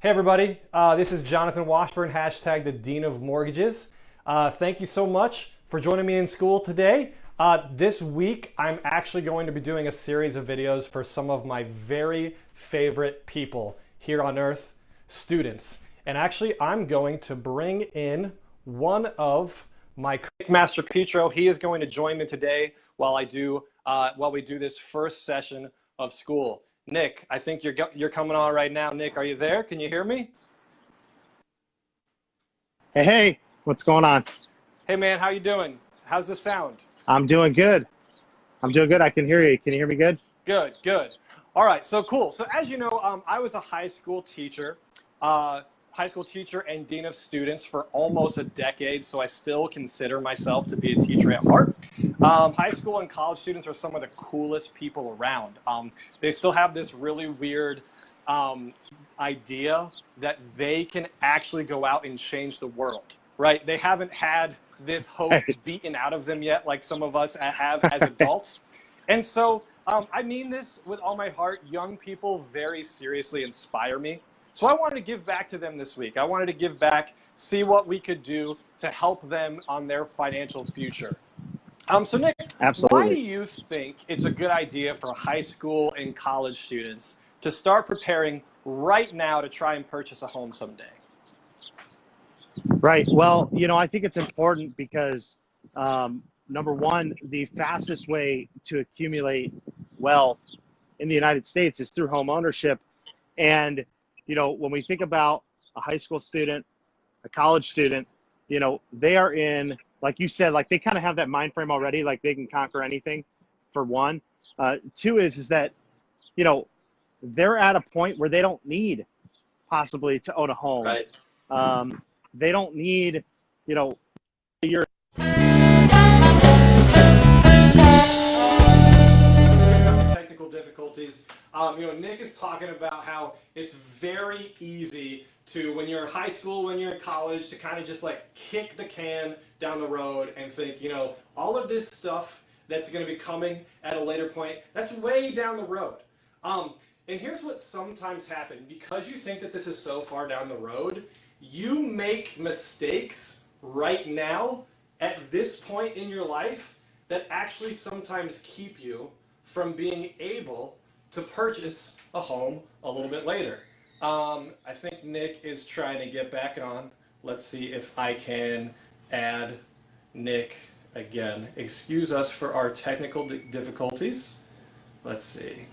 Hey everybody, this is Jonathan Washburn, hashtag the Dean of Mortgages. Thank you so much for joining me in school today. This week, I'm actually going to be doing a series of videos for some of my very favorite people here on earth, students. And actually, I'm going to bring in one of my Nick Mastropietro. He is going to join me today while we do this first session of school. Nick, I think you're coming on right now. Nick, are you there? Can you hear me? Hey, what's going on? Hey man, how you doing? How's the sound? I'm doing good. I'm doing good. I can hear you. Can you hear me good? Good, good. All right, so cool. So as you know, I was a high school teacher and dean of students for almost a decade, so I still consider myself to be a teacher at heart. High school and college students are some of the coolest people around. They still have this really weird idea that they can actually go out and change the world, right? They haven't had this hope beaten out of them yet, like some of us have as adults. And so I mean this with all my heart. Young people very seriously inspire me. So I wanted to give back to them this week. I wanted to give back, see what we could do to help them on their financial future. So Nick, why do Absolutely. you think it's a good idea for high school and college students to start preparing right now to try and purchase a home someday? Right. Well, I think it's important because number one, the fastest way to accumulate wealth in the United States is through home ownership. And, when we think about a high school student, a college student, they are in, like you said, like they kind of have that mind frame already, like they can conquer anything, for one. Two is that, they're at a point where they don't need possibly to own a home. Right. They don't need, your Technical difficulties. Nick is talking about how it's very easy to, when you're in high school, when you're in college, to kind of just like kick the can down the road and think, all of this stuff that's going to be coming at a later point, that's way down the road. And here's what sometimes happens. Because you think that this is so far down the road, you make mistakes right now at this point in your life that actually sometimes keep you from being able to purchase a home a little bit later. I think Nick is trying to get back on. Let's see if I can add Nick again. Excuse us for our technical difficulties. Let's see.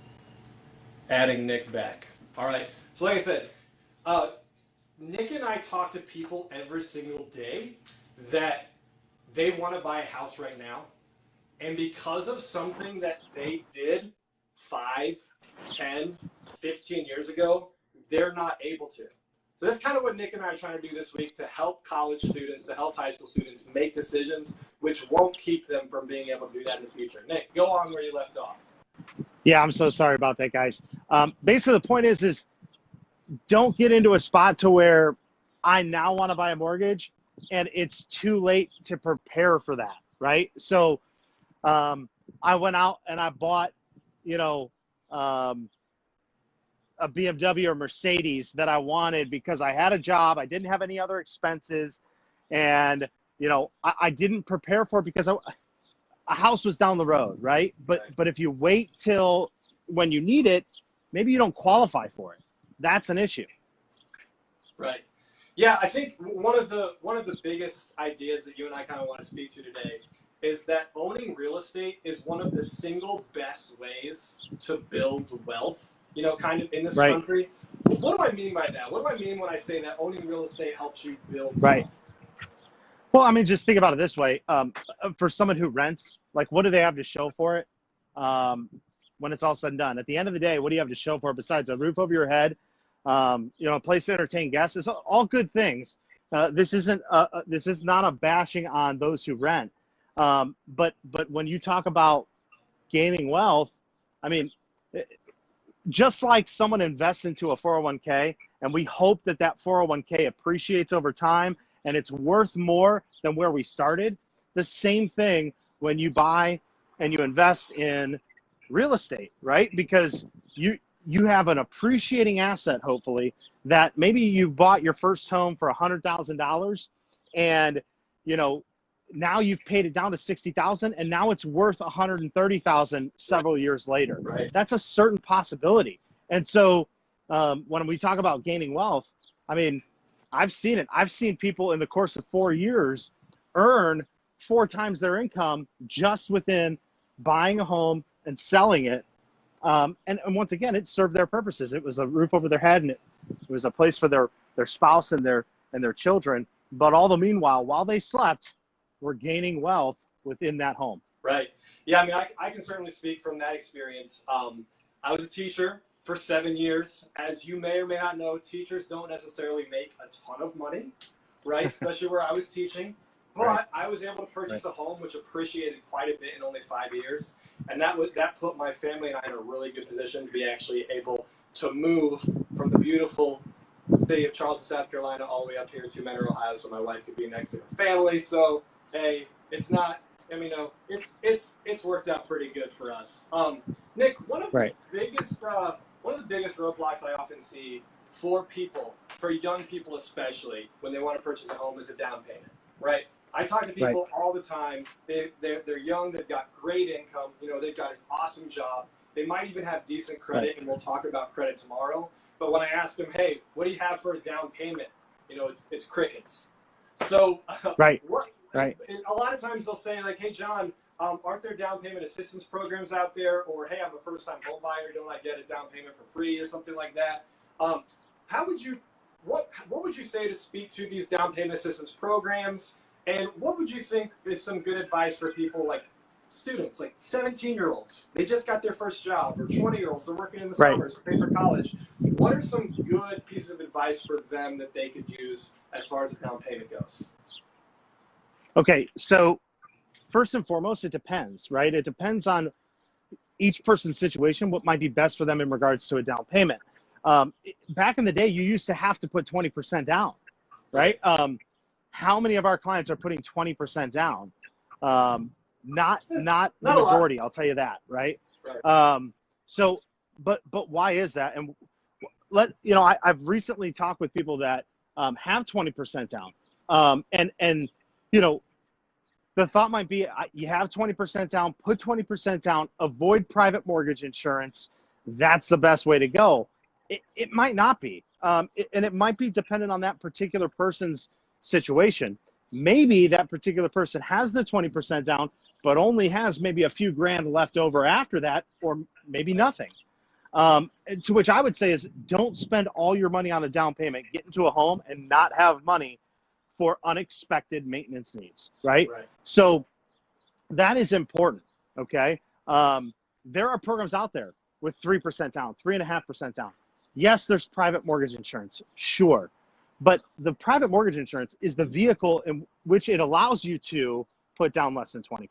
Adding Nick back. All right. So like I said, Nick and I talk to people every single day that they want to buy a house right now. And because of something that they did 5, 10, 15 years ago, they're not able to. So that's kind of what Nick and I are trying to do this week, to help college students, to help high school students make decisions which won't keep them from being able to do that in the future. Nick, go on where you left off. Yeah, I'm so sorry about that, guys. Basically, the point is don't get into a spot to where I now want to buy a mortgage and it's too late to prepare for that, right? So I went out and I bought, a BMW or Mercedes that I wanted because I had a job. I didn't have any other expenses. And, I didn't prepare for it because a house was down the road, right? But if you wait till when you need it, maybe you don't qualify for it. That's an issue. Right. Yeah, I think one of the biggest ideas that you and I kind of want to speak to today is that owning real estate is one of the single best ways to build wealth, kind of in this country. What do I mean by that? What do I mean when I say that owning real estate helps you build wealth? Well, I mean, just think about it this way. For someone who rents, like, what do they have to show for it when it's all said and done? At the end of the day, what do you have to show for it besides a roof over your head, a place to entertain guests? It's all good things. This is not a bashing on those who rent. But when you talk about gaining wealth, I mean, just like someone invests into a 401k and we hope that 401k appreciates over time and it's worth more than where we started, the same thing when you buy and you invest in real estate, right? Because you have an appreciating asset, hopefully, that maybe you bought your first home for $100,000 and, you know, now you've paid it down to 60,000 and now it's worth 130,000 several years later. Right. That's a certain possibility. And so when we talk about gaining wealth, I mean, I've seen it. I've seen people in the course of 4 years earn 4 times their income just within buying a home and selling it. And once again, it served their purposes. It was a roof over their head, and it was a place for their spouse and their children. But all the meanwhile, while they slept, were gaining wealth within that home. Right. Yeah, I mean, I can certainly speak from that experience. I was a teacher for 7 years. As you may or may not know, teachers don't necessarily make a ton of money, right? Especially where I was teaching. But Right. I was able to purchase Right. a home which appreciated quite a bit in only 5 years. And that put my family and I in a really good position to be actually able to move from the beautiful city of Charleston, South Carolina, all the way up here to Monroe, Ohio, so my wife could be next to her family. So, hey, it's not, I mean, no, it's worked out pretty good for us. Nick, one of the biggest roadblocks I often see for people, for young people especially, when they want to purchase a home, is a down payment, right? I talk to people all the time. They're young. They've got great income. You know, they've got an awesome job. They might even have decent credit, and we'll talk about credit tomorrow. But when I ask them, hey, what do you have for a down payment? You know, it's crickets. So a lot of times they'll say like, hey, John, aren't there down payment assistance programs out there? Or, hey, I'm a first-time home buyer. Don't I get a down payment for free or something like that? What would you say to speak to these down payment assistance programs? And what would you think is some good advice for people like students, like 17-year-olds? They just got their first job, or 20-year-olds, they're working in the summers, paying for college. What are some good pieces of advice for them that they could use as far as the down payment goes? Okay, so first and foremost, it depends, right? It depends on each person's situation, what might be best for them in regards to a down payment. Back in the day, you used to have to put 20% down, right? How many of our clients are putting 20% down? Not the majority, I'll tell you that, right? But why is that? And I've recently talked with people that have 20% down, and you know, the thought might be you have 20% down, put 20% down, avoid private mortgage insurance. That's the best way to go. It might not be, and it might be dependent on that particular person's situation. Maybe that particular person has the 20% down, but only has maybe a few grand left over after that, or maybe nothing. To which I would say is, don't spend all your money on a down payment, get into a home and not have money for unexpected maintenance needs, right? So that is important, okay? There are programs out there with 3% down, 3.5% down. Yes, there's private mortgage insurance, sure. But the private mortgage insurance is the vehicle in which it allows you to put down less than 20%,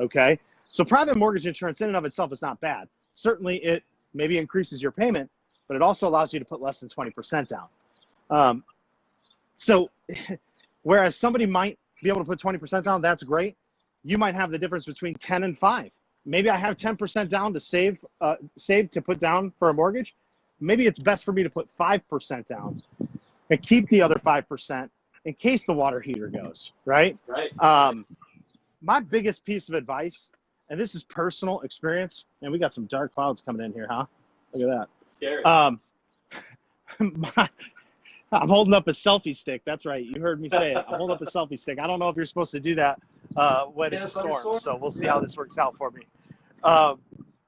okay? So private mortgage insurance in and of itself is not bad. Certainly it maybe increases your payment, but it also allows you to put less than 20% down. So whereas somebody might be able to put 20% down, that's great. You might have the difference between 10 and 5. Maybe I have 10% down to save to put down for a mortgage. Maybe it's best for me to put 5% down and keep the other 5% in case the water heater goes, right? My biggest piece of advice, and this is personal experience, and we got some dark clouds coming in here, huh? Look at that. I'm holding up a selfie stick. That's right. You heard me say it. I'm holding up a selfie stick. I don't know if you're supposed to do that when it's storms, so we'll see how this works out for me. But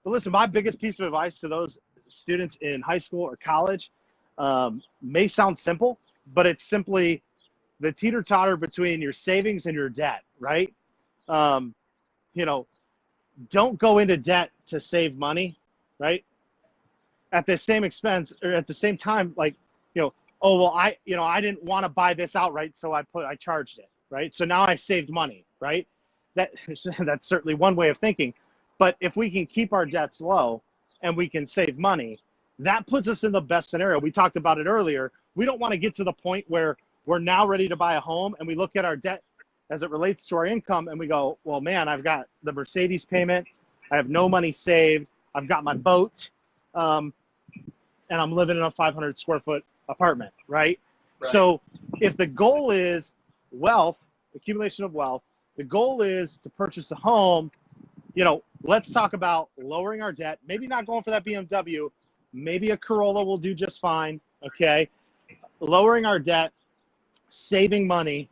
listen, my biggest piece of advice to those students in high school or college may sound simple, but it's simply the teeter-totter between your savings and your debt, right? Don't go into debt to save money, right? At the same expense, or at the same time, oh, well, I didn't want to buy this outright, so I charged it, right? So now I saved money, right? That's certainly one way of thinking. But if we can keep our debts low and we can save money, that puts us in the best scenario. We talked about it earlier. We don't want to get to the point where we're now ready to buy a home and we look at our debt as it relates to our income and we go, well, man, I've got the Mercedes payment. I have no money saved. I've got my boat. and I'm living in a 500 square foot apartment, right? Right. So if the goal is wealth, accumulation of wealth, the goal is to purchase a home, let's talk about lowering our debt, maybe not going for that BMW, maybe a Corolla will do just fine, okay? Lowering our debt, saving money,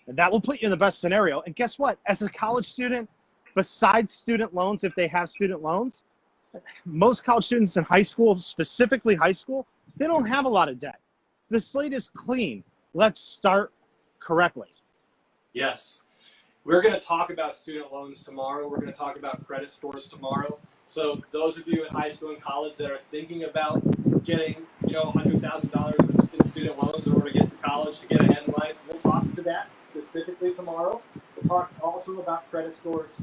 and that will put you in the best scenario. And guess what? As a college student, besides student loans, if they have student loans, most college students in high school, specifically high school, they don't have a lot of debt. The slate is clean. Let's start correctly. Yes. We're going to talk about student loans tomorrow. We're going to talk about credit scores tomorrow. So those of you in high school and college that are thinking about getting, $100,000 in student loans in order to get to college, to get ahead in life, we'll talk to that specifically tomorrow. We'll talk also about credit scores.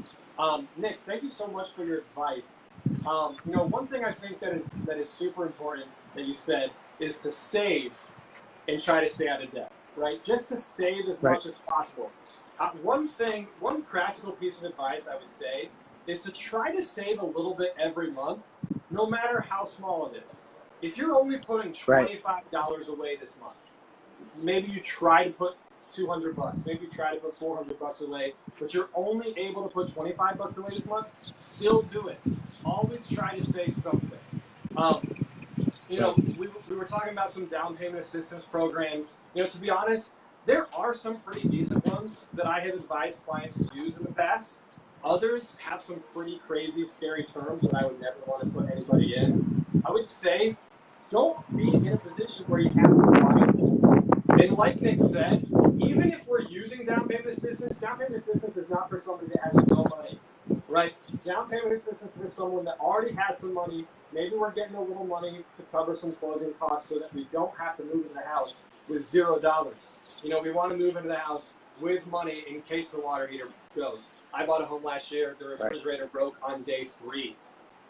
Nick, thank you so much for your advice. One thing I think that is super important that you said is to save and try to stay out of debt, right? Just to save as much as possible. One practical piece of advice I would say is to try to save a little bit every month, no matter how small it is. If you're only putting $25 away this month, maybe you try to put $200, maybe you try to put $400 away, but you're only able to put $25 away this month, still do it. Always try to save something. We were talking about some down payment assistance programs. To be honest, there are some pretty decent ones that I have advised clients to use in the past. Others have some pretty crazy, scary terms that I would never want to put anybody in. I would say, don't be in a position where you have to rely on it. And like Nick said, even if we're using down payment assistance is not for somebody that has no money, right? Down payment assistance is for someone that already has some money. Maybe we're getting a little money to cover some closing costs so that we don't have to move in the house with $0. We want to move into the house with money in case the water heater goes. I bought a home last year. The refrigerator broke on day 3.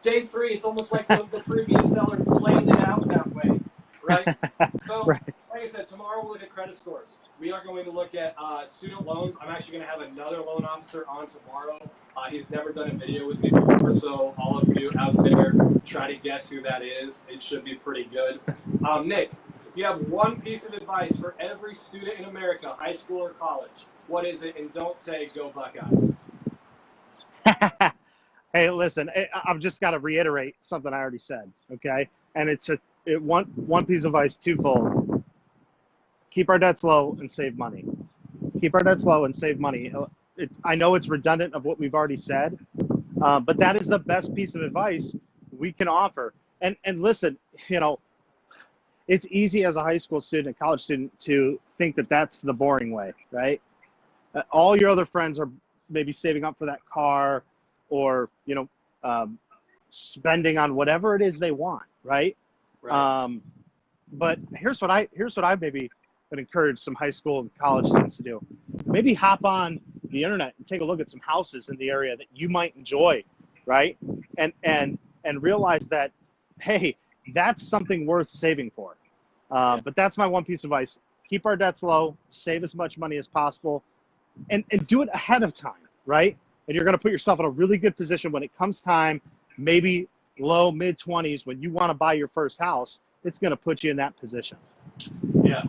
Day 3, it's almost like the previous seller planned it out that way, right? So, like I said, tomorrow we'll look at credit scores. We are going to look at student loans. I'm actually going to have another loan officer on tomorrow. He's never done a video with me before, so all of you out there, try to guess who that is. It should be pretty good. Nick, if you have one piece of advice for every student in America, high school or college, what is it? And don't say go Buckeyes. Hey, listen, I've just got to reiterate something I already said, okay? And it's one piece of advice, twofold. Keep our debts low and save money. Keep our debts low and save money. I know it's redundant of what we've already said, but that is the best piece of advice we can offer. And listen, it's easy as a high school student, a college student, to think that that's the boring way, right? All your other friends are maybe saving up for that car or, spending on whatever it is they want, right? But here's what I maybe would encourage some high school and college students to do. Maybe hop on the internet and take a look at some houses in the area that you might enjoy, right? And realize that, hey, that's something worth saving for. But that's my one piece of advice. Keep our debts low, save as much money as possible, and do it ahead of time, right? And you're going to put yourself in a really good position when it comes time, maybe low, mid-20s, when you want to buy your first house, it's going to put you in that position. Yeah.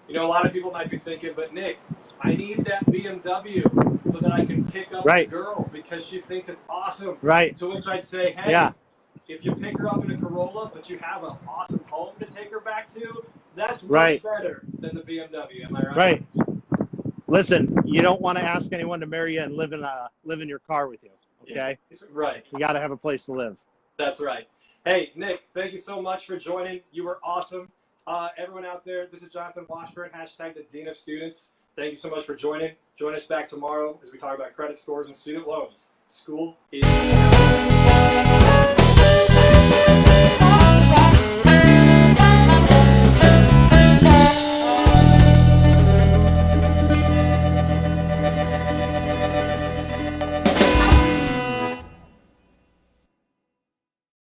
A lot of people might be thinking, but Nick, I need that BMW so that I can pick up the girl because she thinks it's awesome. Right. To which I'd say, hey, if you pick her up in a Corolla, but you have an awesome home to take her back to, that's much better than the BMW. Am I right? Right. Listen, you don't want to ask anyone to marry you and live in your car with you, okay? Right. You got to have a place to live. That's right. Hey, Nick, thank you so much for joining. You were awesome. Everyone out there, this is Jonathan Washburn, # the Dean of Students. Thank you so much for joining. Join us back tomorrow as we talk about credit scores and student loans. School is